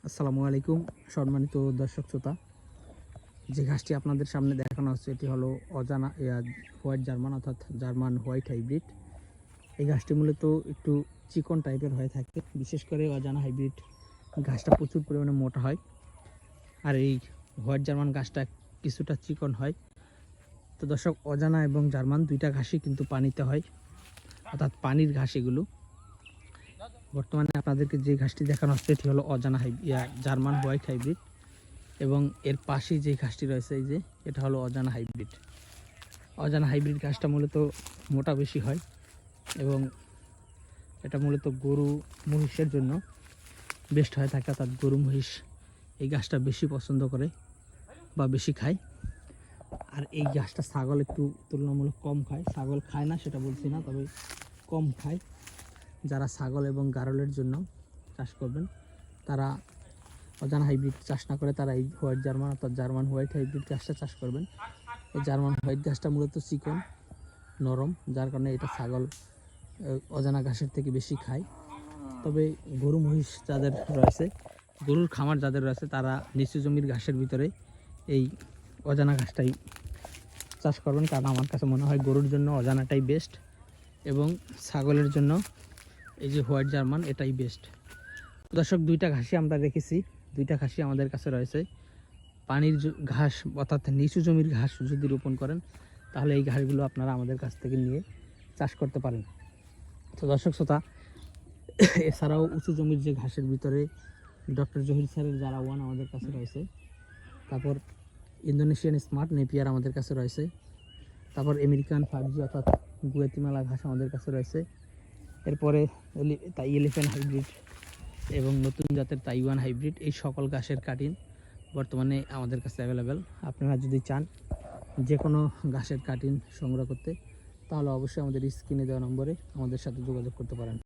আসসালামু আলাইকুম সম্মানিত দর্শক শ্রোতা। যে ঘাসটি আপনাদের সামনে দেখানো হচ্ছে এটি হলো অজানা হোয়াইট জার্মান অর্থাৎ জার্মান হোয়াইট হাইব্রিড। এই ঘাসটি মূলত একটু চিকন টাইপের হয়ে থাকে, বিশেষ করে অজানা হাইব্রিড ঘাসটা প্রচুর পরিমাণে মোটা হয়, আর এই হোয়াইট জার্মান ঘাসটা কিছুটা চিকন হয়। তো দর্শক, অজানা এবং জার্মান দুইটা ঘাসই কিন্তু পানিতে হয়, অর্থাৎ পানির ঘাস এগুলো। বর্তমানে আপনাদেরকে যে ঘাসটি দেখানো হচ্ছে এটি হলো অজানা জার্মান হোয়াইট হাইব্রিড, এবং এর পাশেই যে ঘাসটি রয়েছে এই যে এটা হলো অজানা হাইব্রিড। অজানা হাইব্রিড ঘাসটা মূলত মোটা বেশি হয়, এবং এটা মূলত গরু মহিষের জন্য বেস্ট হয়ে থাকে, অর্থাৎ গরু মহিষ এই ঘাসটা বেশি পছন্দ করে বা বেশি খায়। আর এই ঘাসটা ছাগল একটু তুলনামূলক কম খায়, ছাগল খায় না সেটা বলছি না, তবে কম খায়। যারা ছাগল এবং গারলের জন্য চাষ করবেন তারা অজানা হাইব্রিড চাষ না করে তারা এই হোয়াইট জার্মান অর্থাৎ জার্মান হোয়াইট হাইব্রিড ঘাসটা চাষ করবেন। এই জার্মান হোয়াইট ঘাসটা মূলত চিকন নরম, যার কারণে এটা ছাগল অজানা ঘাসের থেকে বেশি খায়। তবে গরু মহিষ যাদের রয়েছে, গরুর খামার যাদের রয়েছে, তারা নিচু জমির ঘাসের ভিতরে এই অজানা ঘাসটাই চাষ করবেন, কারণ আমার কাছে মনে হয় গরুর জন্য অজানাটাই বেস্ট, এবং ছাগলের জন্য এই যে হোয়াইট জার্মান এটাই বেস্ট। দর্শক, দুইটা ঘাসই আমরা রেখেছি, দুইটা ঘাসই আমাদের কাছে রয়েছে। পানির ঘাস অর্থাৎ নিচু জমির ঘাস যদি রোপণ করেন তাহলে এই ঘাসগুলো আপনারা আমাদের কাছ থেকে নিয়ে চাষ করতে পারেন। তো দর্শক শ্রোতা, এছাড়াও উঁচু জমির যে ঘাসের ভিতরে ডক্টর জহির স্যারের যারা ওয়ান আমাদের কাছে রয়েছে, তারপর ইন্দোনেশিয়ান স্মার্ট নেপিয়ার আমাদের কাছে রয়েছে, তারপর আমেরিকান 5G অর্থাৎ গুয়েতিমালা ঘাস আমাদের কাছে রয়েছে, এরপরে এলিফ্যান্ট হাইব্রিড এবং নতুন জাতের তাইওয়ান হাইব্রিড, এই সকল ঘাসের কাটিং বর্তমানে আমাদের কাছে অ্যাভেলেবেল। আপনারা যদি চান যে কোনো ঘাসের কাটিং সংগ্রহ করতে, তাহলে অবশ্যই আমাদের স্ক্রিনে দেওয়া নম্বরে আমাদের সাথে যোগাযোগ করতে পারেন।